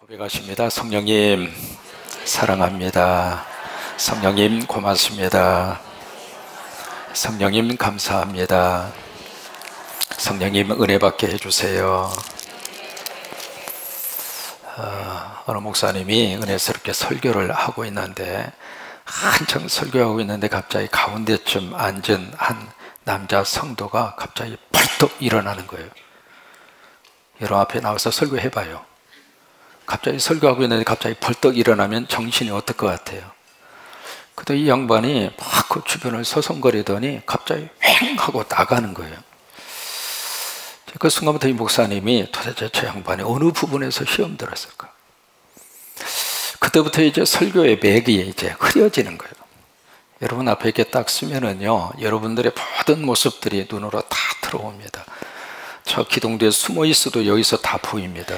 고백하십니다. 성령님 사랑합니다. 성령님 고맙습니다. 성령님 감사합니다. 성령님 은혜 받게 해주세요. 어느 목사님이 은혜스럽게 설교를 하고 있는데 한참 설교하고 있는데 갑자기 가운데쯤 앉은 한 남자 성도가 갑자기 벌떡 일어나는 거예요. 여러분 앞에 나와서 설교해봐요. 갑자기 설교하고 있는데 갑자기 벌떡 일어나면 정신이 어떨 것 같아요? 그때 이 양반이 막 그 주변을 서성거리더니 갑자기 휑 하고 나가는 거예요. 그 순간부터 이 목사님이 도대체 저 양반이 어느 부분에서 시험 들었을까? 그때부터 이제 설교의 맥이 이제 흐려지는 거예요. 여러분 앞에 이렇게 딱 쓰면은요, 여러분들의 모든 모습들이 눈으로 다 들어옵니다. 저 기둥 뒤에 숨어 있어도 여기서 다 보입니다.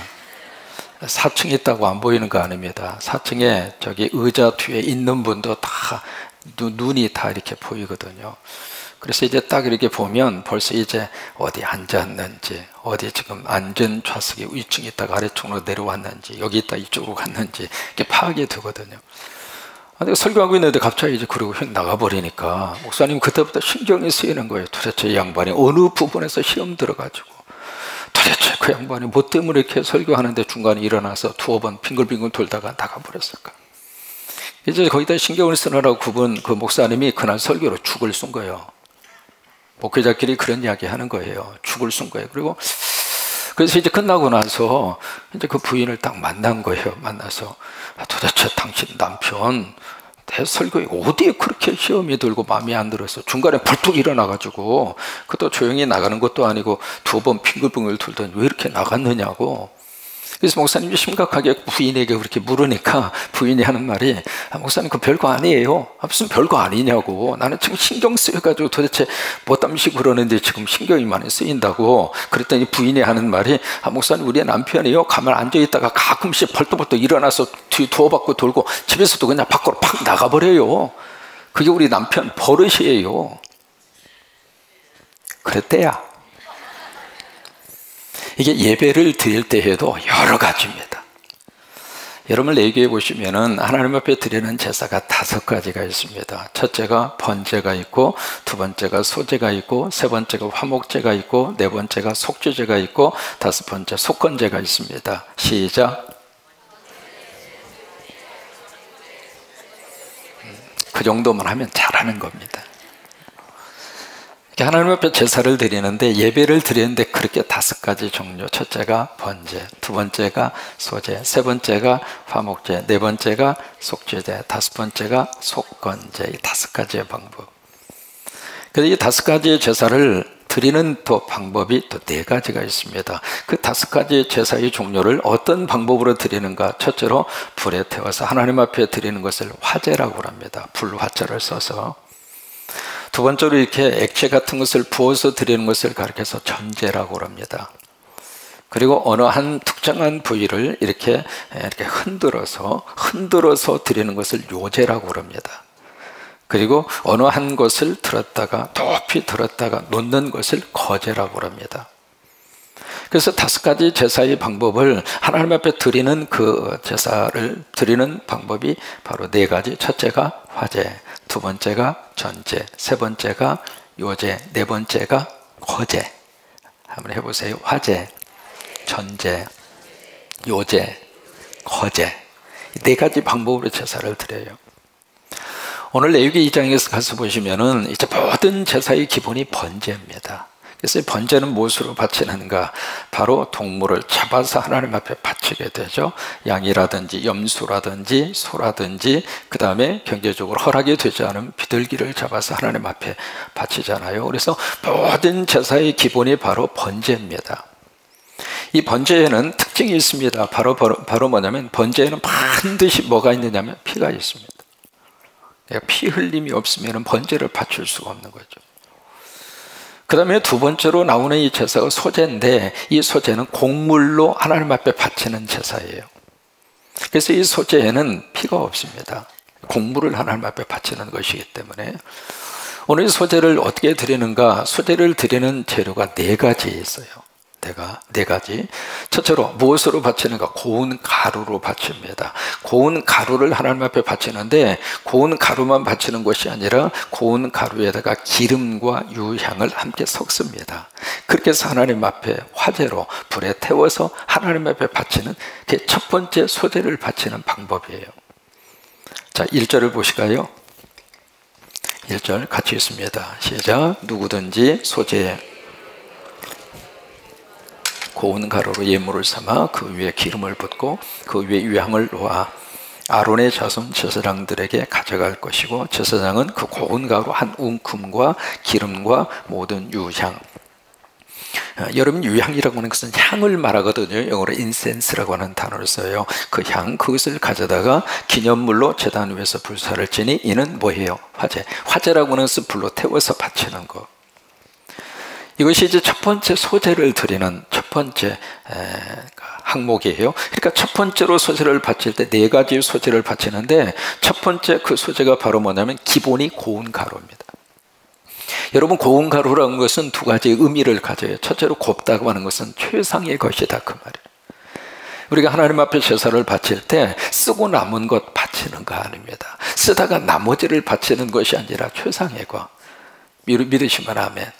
4층에 있다고 안 보이는 거 아닙니다. 4층에 저기 의자 뒤에 있는 분도 다 눈이 다 이렇게 보이거든요. 그래서 이제 딱 이렇게 보면 벌써 이제 어디 앉았는지, 어디 지금 앉은 좌석에 위층에 있다가 아래쪽으로 내려왔는지, 여기 있다 이쪽으로 갔는지 이렇게 파악이 되거든요. 내가 설교하고 있는데 갑자기 이제 그러고 휙 나가버리니까 목사님 그때부터 신경이 쓰이는 거예요. 도대체 이 양반이 어느 부분에서 시험 들어가지고 도대체 그 양반이 뭐 때문에 이렇게 설교하는데 중간에 일어나서 두어 번 빙글빙글 돌다가 나가버렸을까? 이제 거기다 신경을 쓰느라고 그 목사님이 그날 설교로 죽을 쓴 거예요. 목회자끼리 그런 이야기 하는 거예요. 죽을 쓴 거예요. 그래서 이제 끝나고 나서 이제 그 부인을 딱 만난 거예요. 만나서 도대체 당신 남편 내 설교에 어디에 그렇게 시험이 들고 마음에 안 들어서 중간에 벌떡 일어나가지고 그것도 조용히 나가는 것도 아니고 두 번 빙글빙글 돌더니 왜 이렇게 나갔느냐고. 그래서 목사님이 심각하게 부인에게 그렇게 물으니까 부인이 하는 말이 목사님 그 별거 아니에요. 무슨 별거 아니냐고. 나는 지금 신경 쓰여가지고 도대체 뭐 땀시고 그러는데 지금 신경이 많이 쓰인다고. 그랬더니 부인이 하는 말이 목사님 우리 남편이요 가만 앉아있다가 가끔씩 벌떡벌떡 일어나서 뒤 두어 바퀴 돌고 집에서도 그냥 밖으로 팍 나가버려요. 그게 우리 남편 버릇이에요. 그랬대야. 이게 예배를 드릴 때에도 여러 가지입니다. 여러분 레위기에 보시면은 하나님 앞에 드리는 제사가 5가지가 있습니다. 첫째가 번제가 있고, 두 번째가 소제가 있고, 세 번째가 화목제가 있고, 네 번째가 속죄제가 있고, 다섯 번째 속건제가 있습니다. 시작. 그 정도만 하면 잘하는 겁니다. 하나님 앞에 제사를 드리는데 예배를 드리는데 그렇게 5가지 종류. 첫째가 번제, 두 번째가 소제, 세 번째가 화목제, 네 번째가 속죄제, 다섯 번째가 속건제. 이 5가지의 방법. 그래서 이 5가지의 제사를 드리는 또 방법이 또 4가지가 있습니다. 그 5가지의 제사의 종류를 어떤 방법으로 드리는가? 첫째로 불에 태워서 하나님 앞에 드리는 것을 화제라고 합니다. 불화제를 써서. 두 번째로 이렇게 액체 같은 것을 부어서 드리는 것을 가리켜서 전제라고 합니다. 그리고 어느 한 특정한 부위를 이렇게 흔들어서 드리는 것을 요제라고 합니다. 그리고 어느 한 것을 들었다가 높이 들었다가 놓는 것을 거제라고 합니다. 그래서 5가지 제사의 방법을 하나님 앞에 드리는 그 제사를 드리는 방법이 바로 4가지. 첫째가 화제, 두 번째가 전제, 세 번째가 요제, 네 번째가 거제. 한번 해보세요. 화제, 전제, 요제, 거제. 이 4가지 방법으로 제사를 드려요. 오늘 레위기 2장에서 가서 보시면은 이제 모든 제사의 기본이 번제입니다. 그래서 번제는 무엇으로 바치는가? 바로 동물을 잡아서 하나님 앞에 바치게 되죠. 양이라든지 염소라든지 소라든지, 그 다음에 경제적으로 허락이 되지 않은 비둘기를 잡아서 하나님 앞에 바치잖아요. 그래서 모든 제사의 기본이 바로 번제입니다. 이 번제에는 특징이 있습니다. 바로 뭐냐면 번제에는 반드시 뭐가 있느냐면 피가 있습니다. 피 흘림이 없으면 번제를 바칠 수가 없는 거죠. 그 다음에 두 번째로 나오는 이 제사가 소제인데, 이 소제는 곡물로 하나님 앞에 바치는 제사예요. 그래서 이 소제에는 피가 없습니다. 곡물을 하나님 앞에 바치는 것이기 때문에. 오늘 소제를 어떻게 드리는가? 소제를 드리는 재료가 4가지 있어요. 네 가지. 첫째로 무엇으로 바치는가? 고운 가루로 바칩니다. 고운 가루를 하나님 앞에 바치는데 고운 가루만 바치는 것이 아니라 고운 가루에다가 기름과 유향을 함께 섞습니다. 그렇게 해서 하나님 앞에 화제로 불에 태워서 하나님 앞에 바치는 그 첫 번째 소재를 바치는 방법이에요. 자, 1절을 보실까요? 1절 같이 읽습니다. 시작. 누구든지 소재에 고운 가루로 예물을 삼아 그 위에 기름을 붓고 그 위에 유향을 놓아 아론의 자손 제사장들에게 가져갈 것이고 제사장은 그 고운 가루 한 움큼과 기름과 모든 유향. 여러분, 유향이라고 하는 것은 향을 말하거든요. 영어로 인센스라고 하는 단어를 써요. 그 향, 그것을 가져다가 기념물로 제단 위에서 불사를 지니 이는 뭐예요? 화제. 화제라고 하는 것은 불로 태워서 바치는 거. 이것이 이제 첫 번째 소재를 드리는 첫 번째 항목이에요. 그러니까 첫 번째로 소재를 바칠 때 네 가지 소재를 바치는데 첫 번째 그 소재가 바로 뭐냐면 기본이 고운 가루입니다. 여러분, 고운 가루라는 것은 두 가지 의미를 가져요. 첫째로 곱다고 하는 것은 최상의 것이다, 그 말이에요. 우리가 하나님 앞에 제사를 바칠 때 쓰고 남은 것 바치는 거 아닙니다. 쓰다가 나머지를 바치는 것이 아니라 최상의 것. 믿으시면 아멘.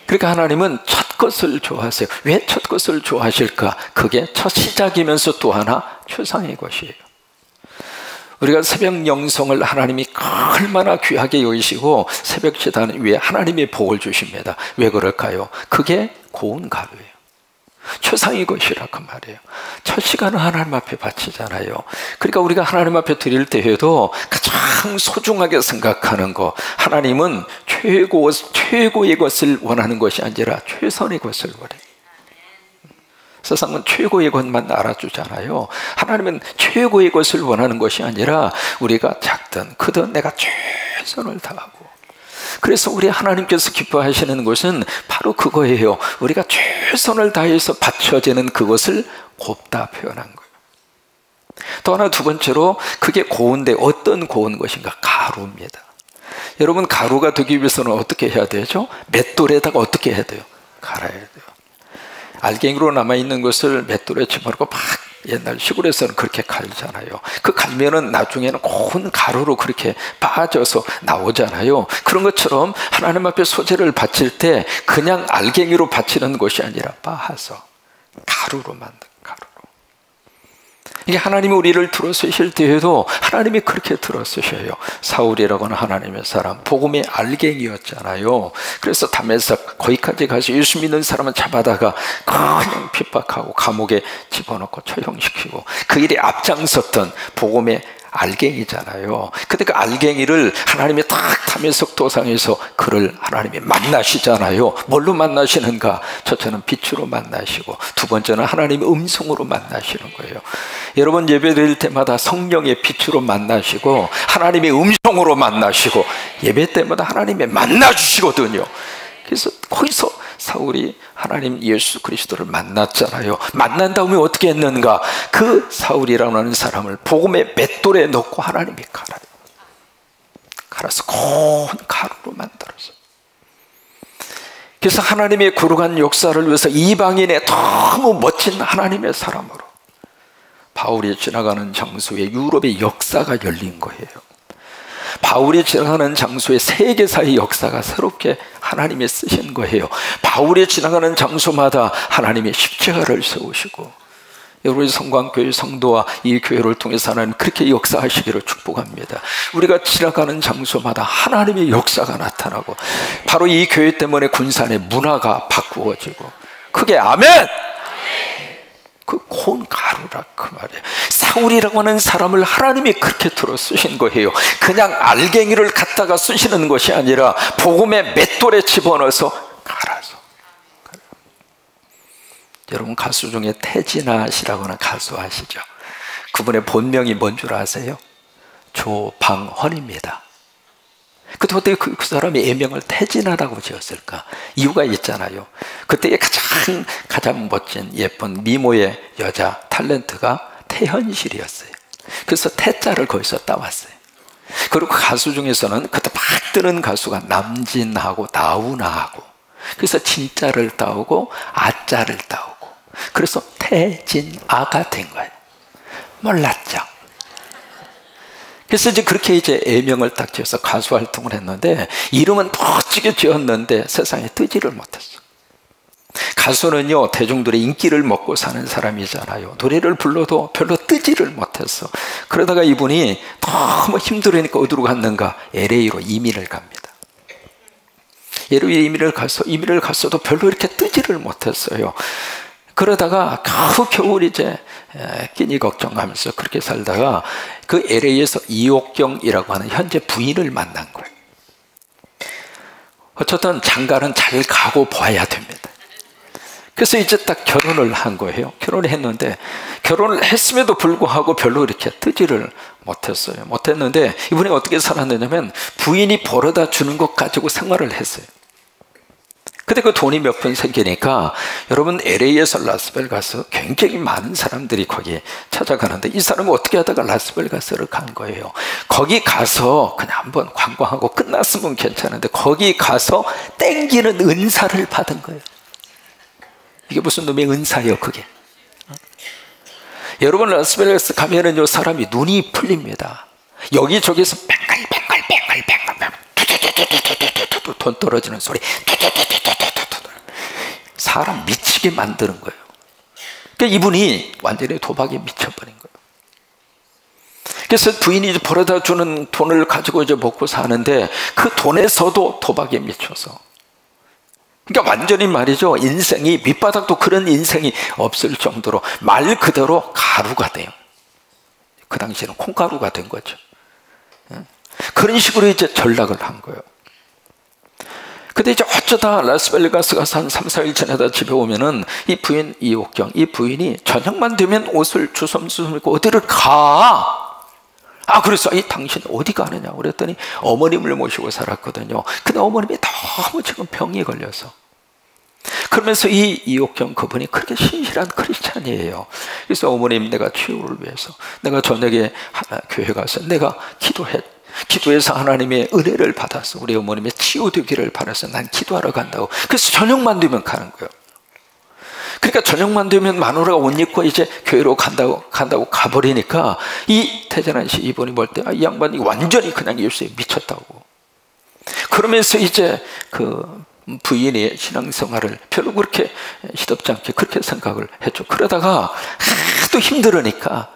그러니까 하나님은 첫 것을 좋아하세요. 왜 첫 것을 좋아하실까? 그게 첫 시작이면서 또 하나 최상의 것이에요. 우리가 새벽 영성을 하나님이 얼마나 귀하게 여기시고 새벽 제단 위에 하나님의 복을 주십니다. 왜 그럴까요? 그게 고운 가루예요. 최상의 것이라 그 말이에요. 첫 시간은 하나님 앞에 바치잖아요. 그러니까 우리가 하나님 앞에 드릴 때에도 가장 소중하게 생각하는 거, 하나님은 최고의 것을 원하는 것이 아니라 최선의 것을 원해요. 세상은 최고의 것만 알아주잖아요. 하나님은 최고의 것을 원하는 것이 아니라 우리가 작든 크든 내가 최선을 다하고. 그래서 우리 하나님께서 기뻐하시는 것은 바로 그거예요. 우리가 최선을 다해서 바쳐지는 그것을 곱다 표현한 거예요. 또 하나, 두 번째로 그게 고운데 어떤 고운 것인가? 가루입니다. 여러분, 가루가 되기 위해서는 어떻게 해야 되죠? 맷돌에다가 어떻게 해야 돼요? 갈아야 돼요. 알갱이로 남아있는 것을 맷돌에 집어넣고 막 옛날 시골에서는 그렇게 갈잖아요. 그 갈면은 나중에는 고운 가루로 그렇게 빠져서 나오잖아요. 그런 것처럼 하나님 앞에 소재를 바칠 때 그냥 알갱이로 바치는 것이 아니라 빻아서 가루로 만든 가루로. 이게 하나님이 우리를 들어쓰실 때에도 하나님이 그렇게 들어쓰셔요. 사울이라고 하는 하나님의 사람, 복음의 알갱이였잖아요. 그래서 다메섹 거기까지 가서 예수 믿는 사람은 잡아다가 그냥 핍박하고 감옥에 집어넣고 처형시키고 그 일에 앞장섰던 복음의 알갱이잖아요. 근데 그 알갱이를 하나님이 딱 다메섹 도상에서 그를 하나님이 만나시잖아요. 뭘로 만나시는가? 첫째는 빛으로 만나시고 두 번째는 하나님의 음성으로 만나시는 거예요. 여러분, 예배드릴 때마다 성령의 빛으로 만나시고 하나님의 음성으로 만나시고 예배 때마다 하나님이 만나주시거든요. 그래서 거기서 사울이 하나님 예수 그리스도를 만났잖아요. 만난 다음에 어떻게 했는가? 그 사울이라는 사람을 복음의 맷돌에 넣고 하나님이 갈아서 고운 가루로 만들어서. 그래서 하나님의 거룩한 역사를 위해서 이방인의 너무 멋진 하나님의 사람으로 바울이 지나가는 장소에 유럽의 역사가 열린 거예요. 바울이 지나가는 장소에 세계사의 역사가 새롭게 하나님이 쓰신 거예요. 바울이 지나가는 장소마다 하나님의 십자가를 세우시고, 여러분의 성광교회 성도와 이 교회를 통해서 하나님 그렇게 역사하시기를 축복합니다. 우리가 지나가는 장소마다 하나님의 역사가 나타나고 바로 이 교회 때문에 군산의 문화가 바꾸어지고, 그게 아멘! 그 고운 가루라 그 말이에요. 사울이라고 하는 사람을 하나님이 그렇게 들어 쓰신 거예요. 그냥 알갱이를 갖다가 쓰시는 것이 아니라 복음의 맷돌에 집어넣어서 갈아서. 여러분, 가수 중에 태진아 씨라고 하는 가수 아시죠? 그분의 본명이 뭔 줄 아세요? 조방헌입니다. 그때 어떻게 그 사람이 예명을 태진아라고 지었을까? 이유가 있잖아요. 그때 가장 멋진 예쁜 미모의 여자 탤런트가 태현실이었어요. 그래서 태자를 거기서 따왔어요. 그리고 가수 중에서는 그때 막 뜨는 가수가 남진하고 나훈아하고, 그래서 진자를 따오고 아자를 따오고, 그래서 태진아가 된 거예요. 몰랐죠? 그래서 이제 그렇게 이제 애명을 딱 지어서 가수 활동을 했는데, 이름은 멋지게 지었는데 세상에 뜨지를 못했어. 가수는요, 대중들의 인기를 먹고 사는 사람이잖아요. 노래를 불러도 별로 뜨지를 못했어. 그러다가 이분이 너무 힘들으니까 어디로 갔는가? LA로 이민을 갑니다. LA로 이민을 갔어도 별로 이렇게 뜨지를 못했어요. 그러다가 겨우 이제 끼니 걱정하면서 그렇게 살다가 그 LA에서 이옥경이라고 하는 현재 부인을 만난 거예요. 어쨌든 장가는 잘 가고 봐야 됩니다. 그래서 이제 딱 결혼을 한 거예요. 결혼을 했는데, 결혼을 했음에도 불구하고 별로 이렇게 뜨지를 못했는데, 이분이 어떻게 살았느냐면 부인이 벌어다 주는 것 가지고 생활을 했어요. 근데 그 돈이 몇 푼 생기니까, 여러분 LA에서 라스베가스 굉장히 많은 사람들이 거기 찾아가는데, 이 사람은 어떻게 하다가 라스베가스를 간 거예요. 거기 가서 그냥 한번 관광하고 끝났으면 괜찮은데, 거기 가서 땡기는 은사를 받은 거예요. 이게 무슨 놈의 은사예요, 그게. 여러분 라스베가스 가면은요, 사람이 눈이 풀립니다. 여기저기서 돈 떨어지는 소리, 사람 미치게 만드는 거예요. 그러니까 이분이 완전히 도박에 미쳐버린 거예요. 그래서 부인이 이제 벌어다 주는 돈을 가지고 이제 먹고 사는데, 그 돈에서도 도박에 미쳐서, 그러니까 완전히 말이죠, 인생이 밑바닥도 그런 인생이 없을 정도로 말 그대로 가루가 돼요. 그 당시에는 콩가루가 된 거죠. 그런 식으로 이제 전락을 한 거예요. 근데 이제 어쩌다 라스베가스 가서 한 3, 4일 지나다 집에 오면은 이 부인 이옥경, 이 부인이 저녁만 되면 옷을 주섬주섬 입고 어디를 가. 그래서 당신 어디 가느냐 그랬더니 어머님을 모시고 살았거든요. 근데 어머님이 너무 지금 병이 걸려서, 그러면서 이 이옥경 그분이 그렇게 신실한 크리스찬이에요. 그래서 어머님, 내가 치유를 위해서 내가 저녁에 교회 가서 내가 기도해서 하나님의 은혜를 받아서 우리 어머님의 치유되기를 바라서 난 기도하러 간다고. 그래서 저녁만 되면 가는 거예요. 그러니까 저녁만 되면 마누라가 옷 입고 이제 교회로 간다고 가버리니까, 이 태진아 씨 이분이 볼 때 이 양반이 완전히 그냥 예수에 미쳤다고. 그러면서 이제 그 부인의 신앙생활을 별로 그렇게 시덥지 않게 그렇게 생각을 했죠. 그러다가 하도 힘들으니까,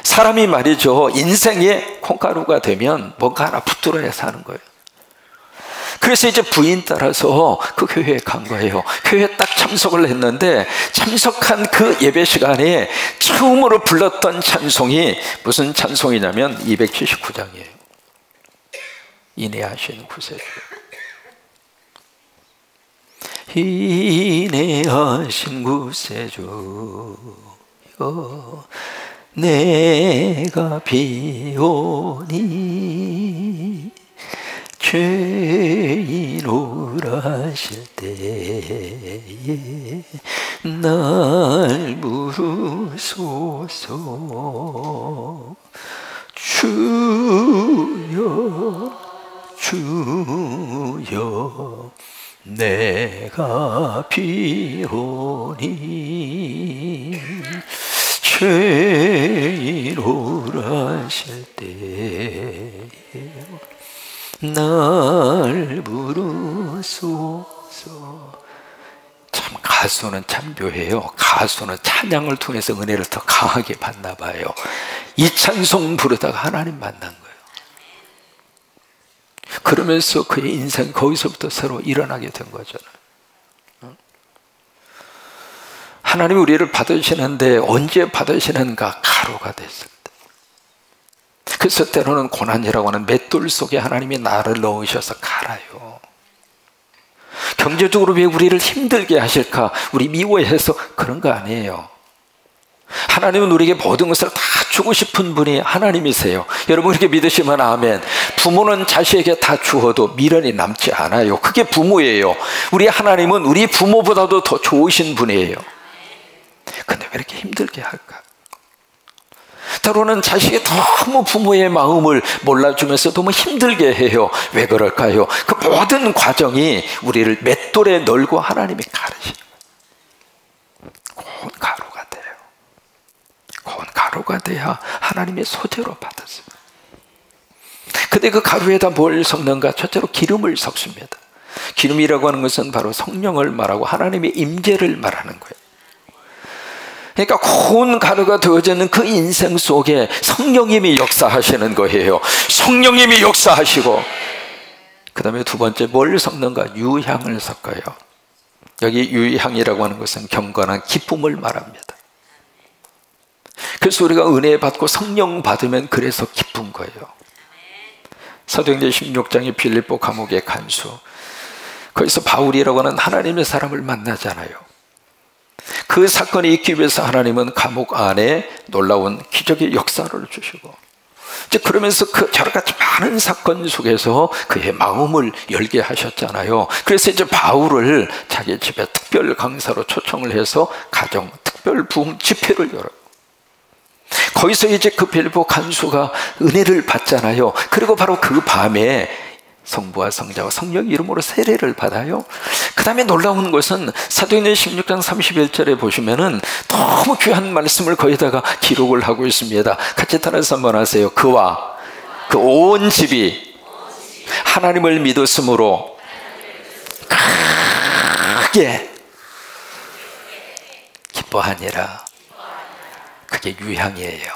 사람이 말이죠, 인생의 콩가루가 되면 뭔가 하나 붙들어야 사는 거예요. 그래서 이제 부인 따라서 그 교회에 간 거예요. 교회에 딱 참석을 했는데, 참석한 그 예배 시간에 처음으로 불렀던 찬송이 무슨 찬송이냐면 279장이에요. 인내하신 구세주. 인내하신 구세주, 내가 비오니 죄인 오라실 때에 날 부르소서. 주여 주여 내가 비오니 죄인 오라실 때에 날 부르소서. 참 가수는 참 묘해요. 가수는 찬양을 통해서 은혜를 더 강하게 받나 봐요. 이 찬송 부르다가 하나님 만난 거예요. 그러면서 그의 인생 거기서부터 새로 일어나게 된 거잖아요. 하나님이 우리를 받으시는데 언제 받으시는가? 가루가 됐을 때. 그래서 때로는 고난이라고 하는 맷돌 속에 하나님이 나를 넣으셔서 갈아요. 경제적으로 왜 우리를 힘들게 하실까? 우리 미워해서 그런 거 아니에요. 하나님은 우리에게 모든 것을 다 주고 싶은 분이 하나님이세요. 여러분 그렇게 믿으시면 아멘. 부모는 자식에게 다 주어도 미련이 남지 않아요. 그게 부모예요. 우리 하나님은 우리 부모보다도 더 좋으신 분이에요. 근데 왜 이렇게 힘들게 할까? 때로는 자식이 너무 부모의 마음을 몰라주면서 너무 힘들게 해요. 왜 그럴까요? 그 모든 과정이 우리를 맷돌에 널고 하나님이 가르치는 고운 가루가 돼요. 고운 가루가 돼야 하나님의 소재로 받았어요. 근데 그 가루에다 뭘 섞는가? 첫째로 기름을 섞습니다. 기름이라고 하는 것은 바로 성령을 말하고 하나님의 임재를 말하는 거예요. 그러니까 고운 가루가 되어지는 그 인생 속에 성령님이 역사하시는 거예요. 성령님이 역사하시고, 그 다음에 두 번째 뭘 섞는가? 유향을 섞어요. 여기 유향이라고 하는 것은 경건한 기쁨을 말합니다. 그래서 우리가 은혜 받고 성령 받으면 그래서 기쁜 거예요. 사도행전 16장의 빌립보 감옥의 간수, 거기서 바울이라고 하는 하나님의 사람을 만나잖아요. 그 사건이 있기 위해서 하나님은 감옥 안에 놀라운 기적의 역사를 주시고, 이제 그러면서 그 여러 가지 많은 사건 속에서 그의 마음을 열게 하셨잖아요. 그래서 이제 바울을 자기 집에 특별 강사로 초청을 해서 가정 특별 부흥 집회를 열어요. 거기서 이제 그 빌립보 간수가 은혜를 받잖아요. 그리고 바로 그 밤에 성부와 성자와 성령 이름으로 세례를 받아요. 그 다음에 놀라운 것은 사도행전 16장 31절에 보시면은 너무 귀한 말씀을 거기다가 기록을 하고 있습니다. 같이 따라서 한번 하세요. 그와 그 온 집이 하나님을 믿었으므로 크게 기뻐하니라. 그게 유향이에요.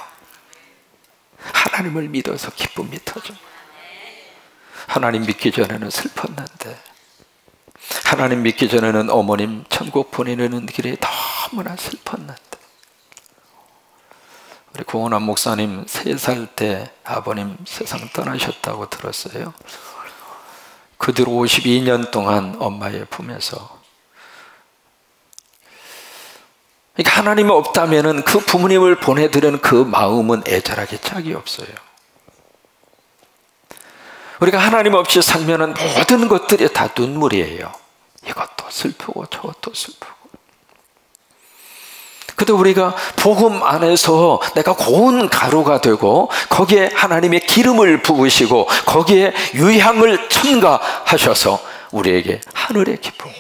하나님을 믿어서 기쁨이 터져. 하나님 믿기 전에는 슬펐는데, 하나님 믿기 전에는 어머님 천국 보내는 길이 너무나 슬펐는데, 우리 구원한 목사님 3살 때 아버님 세상 떠나셨다고 들었어요. 그 뒤로 52년 동안 엄마의 품에서. 그러니까 하나님이 없다면 그 부모님을 보내드리는 그 마음은 애절하게 짝이 없어요. 우리가 하나님 없이 살면은 모든 것들이 다 눈물이에요. 이것도 슬프고 저것도 슬프고. 근데 우리가 복음 안에서 내가 고운 가루가 되고, 거기에 하나님의 기름을 부으시고 거기에 유향을 첨가하셔서 우리에게 하늘의 기쁨으로,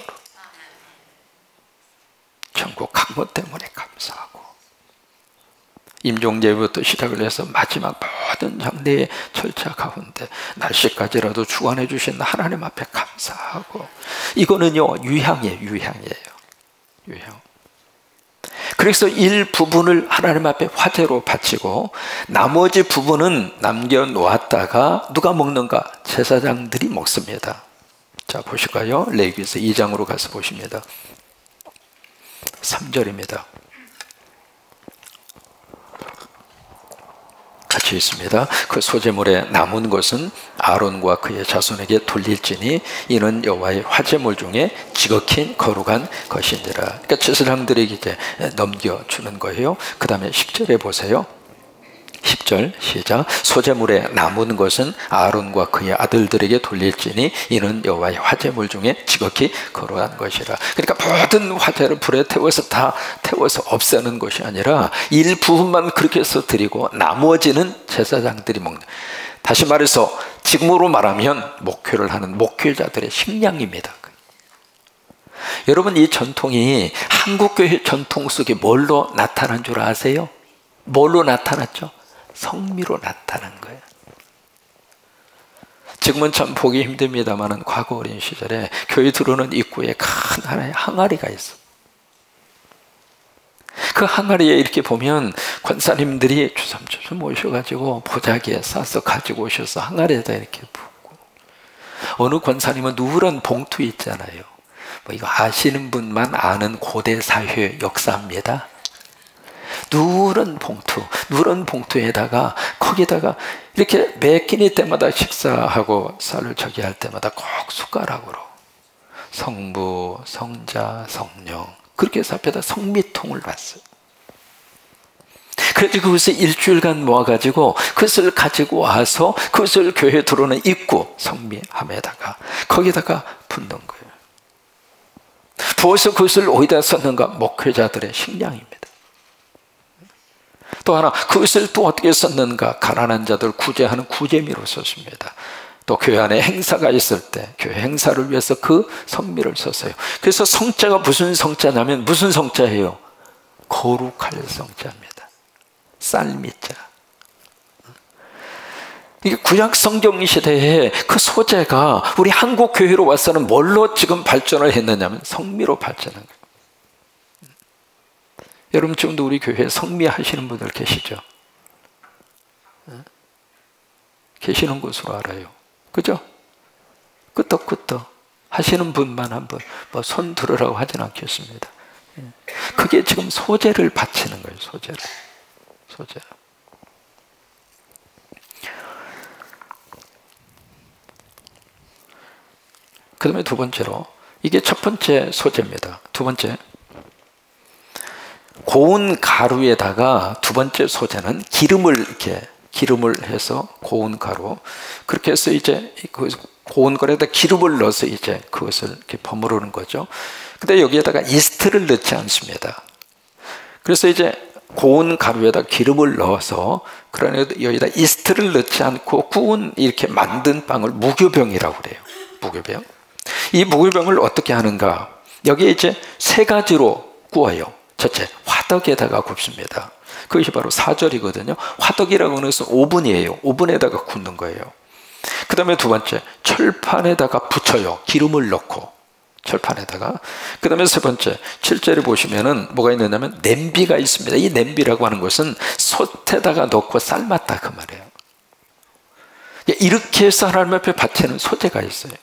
천국 강모 때문에 감사하고, 임종제부터 시작을 해서 마지막 모든 장례의 절차 가운데 날씨까지라도 주관해 주신 하나님 앞에 감사하고, 이거는요 유향이에요. 유향. 그래서 일부분을 하나님 앞에 화제로 바치고 나머지 부분은 남겨놓았다가 누가 먹는가? 제사장들이 먹습니다. 자, 보실까요? 레위기서 2장으로 가서 보십니다. 3절입니다. 같이 있습니다. 그 소제물에 남은 것은 아론과 그의 자손에게 돌릴지니 이는 여호와의 화제물 중에 지극히 거룩한 것이니라. 그러니까 제사장들에게 이제 넘겨주는 거예요. 그 다음에 10절에 보세요. 10절 시작. 소제물에 남은 것은 아론과 그의 아들들에게 돌릴지니 이는 여호와의 화제물 중에 지극히 거룩한 것이라. 그러니까 모든 화제를 불에 태워서 다 태워서 없애는 것이 아니라 일부분만 그렇게 해서 드리고 나머지는 제사장들이 먹는. 다시 말해서 지금으로 말하면 목회를 하는 목회자들의 식량입니다. 여러분, 이 전통이 한국교회 전통 속에 뭘로 나타난 줄 아세요? 뭘로 나타났죠? 성미로 나타난 거예요. 지금은 참 보기 힘듭니다만 과거 어린 시절에 교회 들어오는 입구에 큰 하나의 항아리가 있어. 그 항아리에 이렇게 보면 권사님들이 주섬주섬 모셔가지고 보자기에 싸서 가지고 오셔서 항아리에다 이렇게 붓고, 어느 권사님은 누런 봉투 있잖아요. 뭐 이거 아시는 분만 아는 고대 사회 역사입니다. 누런 봉투에다가 거기다가 이렇게 매 끼니 때마다 식사하고 쌀을 저기 할 때마다 꼭 숟가락으로 성부, 성자, 성령 그렇게 해서 앞에다 성미통을 놨어요. 그래서 그것을 일주일간 모아가지고 그것을 가지고 와서 그것을 교회 들어오는 입구 성미함에다가 거기다가 붓는 거예요. 부어서 그것을 어디다 썼는가? 목회자들의 식량입니다. 또 하나 그것을 또 어떻게 썼는가? 가난한 자들 구제하는 구제미로 썼습니다. 또 교회 안에 행사가 있을 때 교회 행사를 위해서 그 성미를 썼어요. 그래서 성자가 무슨 성자냐면 무슨 성자예요? 거룩할 성자입니다. 쌀미자. 이게 구약 성경 시대에 그 소재가 우리 한국 교회로 와서는 뭘로 지금 발전을 했느냐면 성미로 발전한 거예요. 여러분 지금도 우리 교회에 성미 하시는 분들 계시죠? 계시는 것으로 알아요. 그죠? 끄떡끄떡 하시는 분만 한번 뭐 손 들으라고 하진 않겠습니다. 그게 지금 소재를 바치는 거예요. 소재를. 그 다음에 두 번째로, 이게 첫 번째 소재입니다. 두 번째, 고운 가루에다가 두 번째 소재는 기름을 해서 고운 가루, 그렇게 해서 이제 그 고운 가루에다 기름을 넣어서 이제 그것을 이렇게 버무르는 거죠. 근데 여기에다가 이스트를 넣지 않습니다. 그래서 이제 고운 가루에다 기름을 넣어서, 그러나 여기다 이스트를 넣지 않고 구운 이렇게 만든 빵을 무교병이라고 그래요. 무교병. 이 무교병을 어떻게 하는가? 여기에 이제 세 가지로 구워요. 첫째, 화덕에다가 굽습니다. 그것이 바로 4절이거든요. 화덕이라고 하는 것은 오븐이에요. 오븐에다가 굽는 거예요. 그 다음에 두 번째, 철판에다가 붙여요. 기름을 넣고 철판에다가. 그 다음에 세 번째, 7절에 보시면은 뭐가 있느냐면 냄비가 있습니다. 이 냄비라고 하는 것은 솥에다가 넣고 삶았다 그 말이에요. 이렇게 해서 하나님 앞에 바치는 소재가 있어요.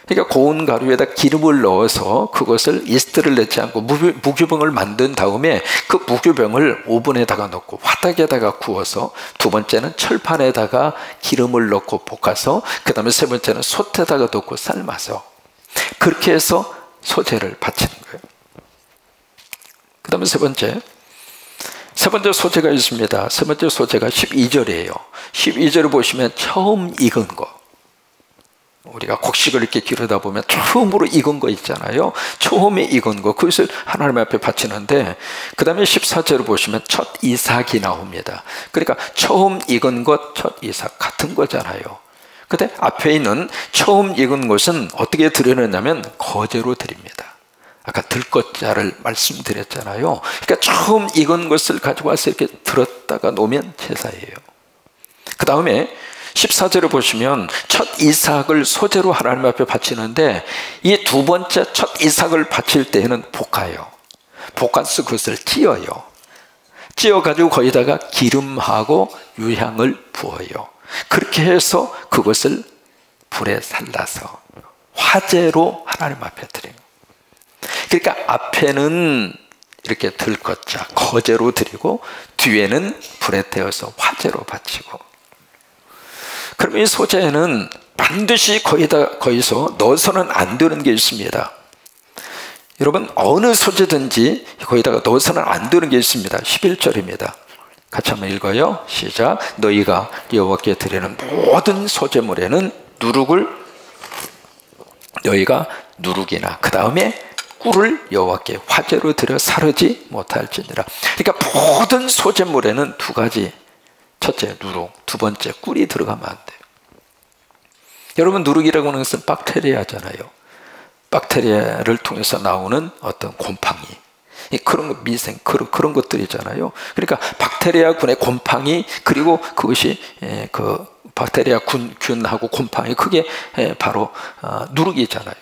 그러니까 고운 가루에다 기름을 넣어서 그것을 이스트를 넣지 않고 무교병을 만든 다음에 그 무교병을 오븐에다가 넣고 화덕에다가 구워서, 두 번째는 철판에다가 기름을 넣고 볶아서, 그 다음에 세 번째는 솥에다가 넣고 삶아서, 그렇게 해서 소재를 바치는 거예요. 그 다음에 세 번째 소재가 있습니다. 세 번째 소재가 12절이에요. 12절을 보시면 처음 익은 거, 우리가 곡식을 이렇게 기르다 보면 처음으로 익은 거 있잖아요. 처음에 익은 거, 그것을 하나님 앞에 바치는데, 그 다음에 14절을 보시면 첫 이삭이 나옵니다. 그러니까 처음 익은 것, 첫 이삭 같은 거잖아요. 근데 앞에 있는 처음 익은 것은 어떻게 드리느냐면 거제로 드립니다. 아까 들것자를 말씀드렸잖아요. 그러니까 처음 익은 것을 가지고 와서 이렇게 들었다가 놓으면 제사예요. 그 다음에 14절을 보시면 첫 이삭을 소재로 하나님 앞에 바치는데, 이 두 번째 첫 이삭을 바칠 때에는 볶아요. 볶아서 그것을 찌어요. 찌어가지고 거기다가 기름하고 유향을 부어요. 그렇게 해서 그것을 불에 살라서 화제로 하나님 앞에 드려요. 그러니까 앞에는 이렇게 들것자 거제로 드리고, 뒤에는 불에 태워서 화제로 바치고. 그럼 이 소재에는 반드시 거기서 넣어서는 안 되는 게 있습니다. 여러분, 어느 소재든지 거기다가 넣어서는 안 되는 게 있습니다. 11절입니다. 같이 한번 읽어요. 시작. 너희가 여호와께 드리는 모든 소재물에는 너희가 누룩이나 그 다음에 꿀을 여호와께 화제로 드려 사르지 못할지니라. 그러니까 모든 소재물에는 두 가지, 첫째 누룩, 두 번째 꿀이 들어가면 안 돼요. 여러분, 누룩이라고 하는 것은 박테리아잖아요. 박테리아를 통해서 나오는 어떤 곰팡이, 그런 거, 미생, 그런 것들이잖아요. 그러니까 박테리아군의 곰팡이, 그리고 그것이 그 박테리아 균하고 곰팡이, 그게 바로 누룩이잖아요.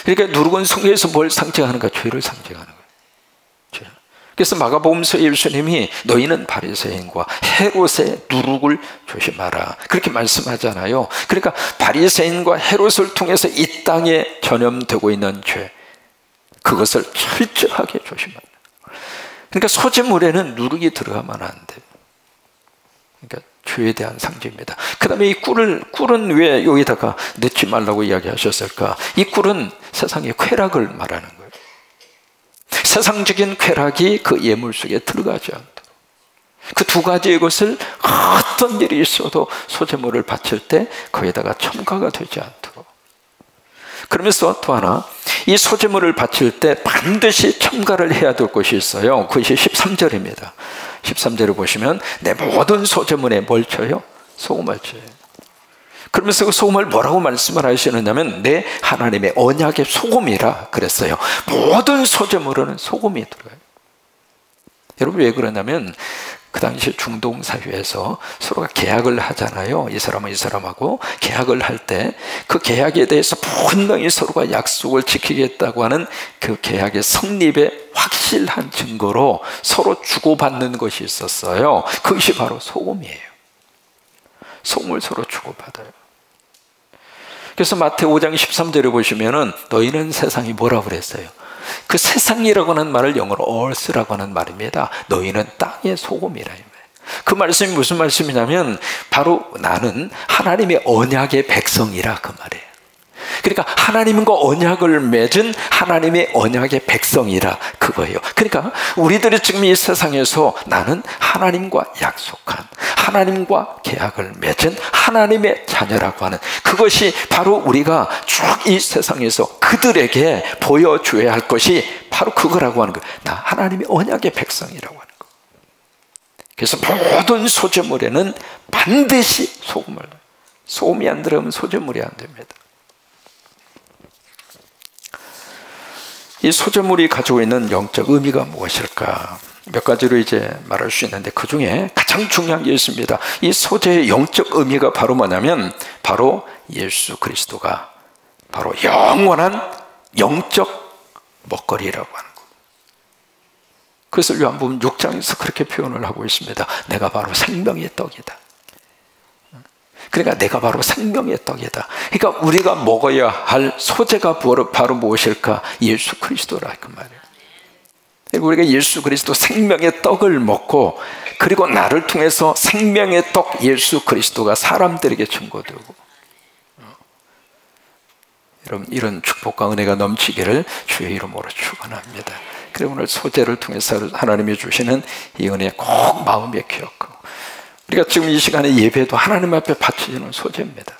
그러니까 누룩은 성경에서 뭘 상징하는가? 죄를 상징하는 거예요. 죄. 그래서 마가복음서 예수님이 너희는 바리새인과 헤롯의 누룩을 조심하라, 그렇게 말씀하잖아요. 그러니까 바리새인과 헤롯을 통해서 이 땅에 전염되고 있는 죄, 그것을 철저하게 조심하라. 그러니까 소재물에는 누룩이 들어가면 안 돼요. 그러니까 죄에 대한 상징입니다. 그 다음에 이 꿀은 왜 여기다가 넣지 말라고 이야기하셨을까? 이 꿀은 세상의 쾌락을 말하는 거예요. 세상적인 쾌락이 그 예물 속에 들어가지 않도록, 그 두 가지의 것을 어떤 일이 있어도 소재물을 바칠 때 거기다가 첨가가 되지 않도록. 그러면서 또 하나, 이 소재물을 바칠 때 반드시 첨가를 해야 될 것이 있어요. 그것이 13절입니다. 13절을 보시면 내 모든 소재물에 뭘 쳐요? 소금을 쳐요. 그러면서 그 소금을 뭐라고 말씀을 하시느냐면 내 하나님의 언약의 소금이라 그랬어요. 모든 소재물에는 소금이 들어가요. 여러분 왜 그러냐면 그 당시 중동 사회에서 서로가 계약을 하잖아요. 이 사람은 이 사람하고 계약을 할 때 그 계약에 대해서 분명히 서로가 약속을 지키겠다고 하는 그 계약의 성립의 확실한 증거로 서로 주고받는 것이 있었어요. 그것이 바로 소금이에요. 소금을 서로 주고받아요. 그래서 마태오 5장 13절에 보시면은 너희는 세상이 뭐라고 그랬어요? 그 세상이라고 하는 말을 영어로 earth라고 하는 말입니다. 너희는 땅의 소금이라. 그 말씀이 무슨 말씀이냐면 바로 나는 하나님의 언약의 백성이라 그 말이에요. 그러니까 하나님과 언약을 맺은 하나님의 언약의 백성이라 그거예요. 그러니까 우리들이 지금 이 세상에서 나는 하나님과 약속한 하나님과 계약을 맺은 하나님의 자녀라고 하는 그것이 바로 우리가 쭉 이 세상에서 그들에게 보여줘야 할 것이 바로 그거라고 하는 거예요. 나 하나님의 언약의 백성이라고 하는 거예요. 그래서 모든 소재물에는 반드시 소금을 넣어요. 소금이 안 들어가면 소재물이 안 됩니다. 이 소재물이 가지고 있는 영적 의미가 무엇일까? 몇 가지로 이제 말할 수 있는데 그 중에 가장 중요한 게 있습니다. 이 소재의 영적 의미가 바로 뭐냐면 바로 예수 그리스도가 바로 영원한 영적 먹거리라고 하는 것. 그것을 요한복음 6장에서 그렇게 표현을 하고 있습니다. 내가 바로 생명의 떡이다. 그러니까 내가 바로 생명의 떡이다. 그러니까 우리가 먹어야 할 소재가 바로 무엇일까? 예수 그리스도라 그 말이에요. 우리가 예수 그리스도 생명의 떡을 먹고 그리고 나를 통해서 생명의 떡 예수 그리스도가 사람들에게 증거되고 여러분 이런 축복과 은혜가 넘치기를 주의 이름으로 축원합니다. 그리고 오늘 소재를 통해서 하나님이 주시는 이 은혜 꼭 마음에 기억하고 우리가 지금 이 시간에 예배도 하나님 앞에 바치는 소재입니다.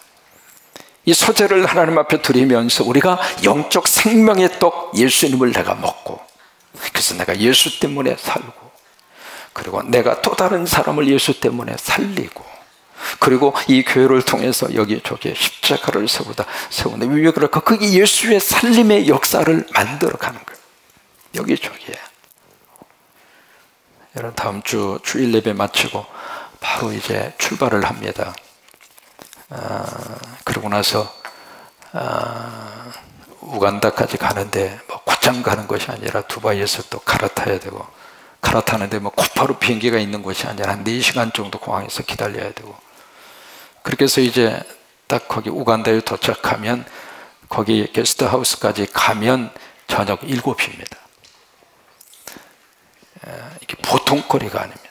이 소재를 하나님 앞에 드리면서 우리가 영적 생명의 떡 예수님을 내가 먹고 그래서 내가 예수 때문에 살고 그리고 내가 또 다른 사람을 예수 때문에 살리고 그리고 이 교회를 통해서 여기저기 십자가를 세우는데 왜 그럴까? 그게 예수의 살림의 역사를 만들어가는 거예요. 여기저기에. 여러분 다음 주 주일 예배 마치고 바로 이제 출발을 합니다. 그러고 나서 우간다까지 가는데 뭐 곧장 가는 것이 아니라 두바이에서 또 갈아타야 되고 갈아타는데 뭐 곧바로 비행기가 있는 것이 아니라 한 4시간 정도 공항에서 기다려야 되고 그렇게 해서 이제 딱 거기 우간다에 도착하면 거기 게스트하우스까지 가면 저녁 7시입니다. 이게 보통 거리가 아닙니다.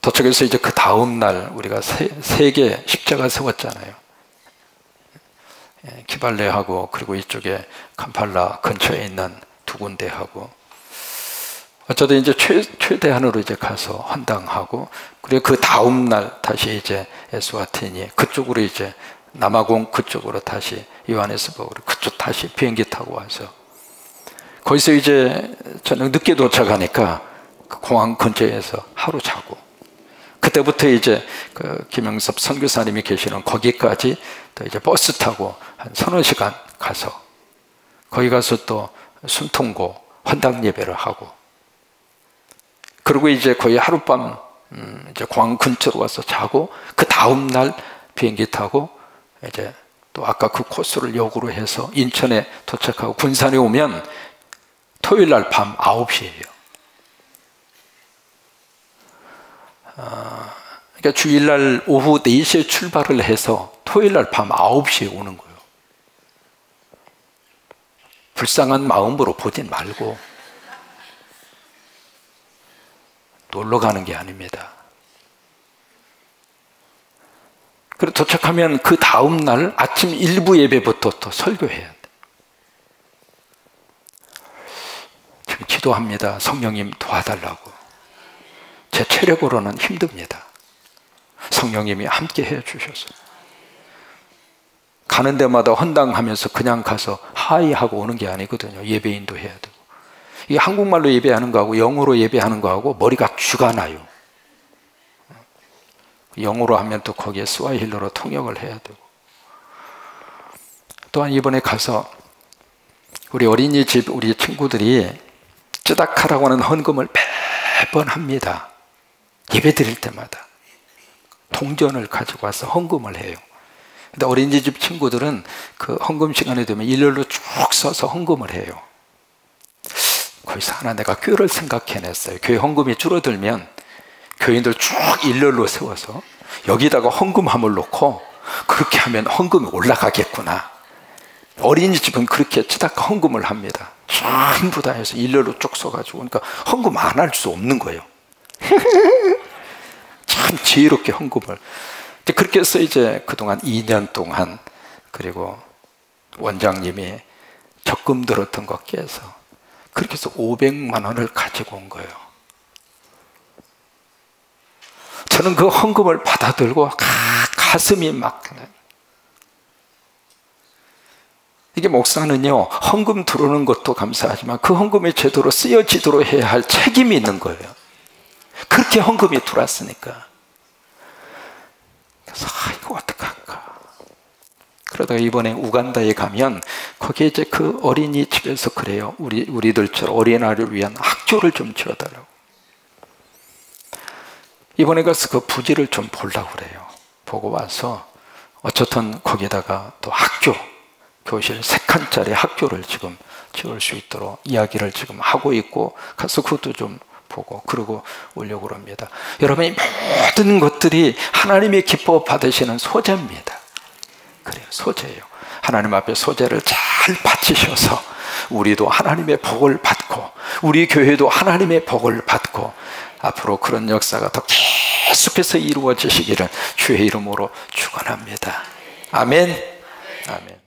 도착해서 이제 그 다음 날 우리가 세 개 십자가 세웠잖아요. 키발레하고 그리고 이쪽에 캄팔라 근처에 있는 2군데 하고 어쩌다 이제 최대한으로 이제 가서 헌당하고 그리고 그 다음 날 다시 이제 에스와티니 그쪽으로 이제 남아공 그쪽으로 다시 요하네스버그로 그쪽 다시 비행기 타고 와서 거기서 이제 저녁 늦게 도착하니까 그 공항 근처에서 하루 자고 그때부터 이제 그 김영섭 선교사님이 계시는 거기까지 또 이제 버스 타고 한 3-4시간 가서 거기 가서 또 순통고 헌당 예배를 하고 그리고 이제 거의 하룻밤 이제 공항 근처로 와서 자고 그 다음 날 비행기 타고 이제 또 아까 그 코스를 역으로 해서 인천에 도착하고 군산에 오면 토요일 날 밤 9시예요. 그러니까 주일날 오후 4시에 출발을 해서 토요일날 밤 9시에 오는 거예요. 불쌍한 마음으로 보진 말고 놀러 가는 게 아닙니다. 그리고 도착하면 그 다음 날 아침 일부 예배부터 또 설교해야 돼. 지금 기도합니다. 성령님 도와달라고. 제 체력으로는 힘듭니다. 성령님이 함께 해 주셔서 가는 데마다 헌당하면서 그냥 가서 하이 하고 오는 게 아니거든요. 예배인도 해야 되고. 이게 한국말로 예배하는 거하고 영어로 예배하는 거하고 머리가 쥐가 나요. 영어로 하면 또 거기에 스와힐리로 통역을 해야 되고. 또한 이번에 가서 우리 어린이집 우리 친구들이 쯔다카라고 하는 헌금을 매번 합니다. 예배 드릴 때마다 동전을 가지고 와서 헌금을 해요. 근데 어린이집 친구들은 그 헌금 시간이 되면 일렬로 쭉 서서 헌금을 해요. 거기서 하나 내가 꾀를 생각해냈어요. 교회 헌금이 줄어들면 교인들 쭉 일렬로 세워서 여기다가 헌금함을 놓고 그렇게 하면 헌금이 올라가겠구나. 어린이집은 그렇게 찌다가 헌금을 합니다. 전부 다 해서 일렬로 쭉 서가지고. 그러니까 헌금 안 할 수 없는 거예요. 참 지혜롭게 헌금을. 그렇게 해서 이제 그동안 2년 동안, 그리고 원장님이 적금 들었던 거 깨서 그렇게 해서 500만 원을 가지고 온 거예요. 저는 그 헌금을 받아들고 가슴이 막, 이게 목사는요, 헌금 들어오는 것도 감사하지만 그 헌금이 제대로 쓰여지도록 해야 할 책임이 있는 거예요. 그렇게 헌금이 들어왔으니까. 그래서 이거 어떡할까. 그러다가 이번에 우간다에 가면 거기에 이제 그 어린이집에서 그래요. 우리들처럼 어린아이를 위한 학교를 좀 지어달라고. 이번에 가서 그 부지를 좀 보려고 그래요. 보고 와서 어쨌든 거기다가 또 학교, 교실 3칸짜리 학교를 지금 지을 수 있도록 이야기를 지금 하고 있고, 가서 그것도 좀 보고 그러고 오려고 합니다. 여러분, 이 모든 것들이 하나님이 기뻐 받으시는 소재입니다. 그래요, 소재예요. 하나님 앞에 소재를 잘 바치셔서 우리도 하나님의 복을 받고 우리 교회도 하나님의 복을 받고 앞으로 그런 역사가 더 계속해서 이루어지시기를 주의 이름으로 축원합니다. 아멘. 아멘.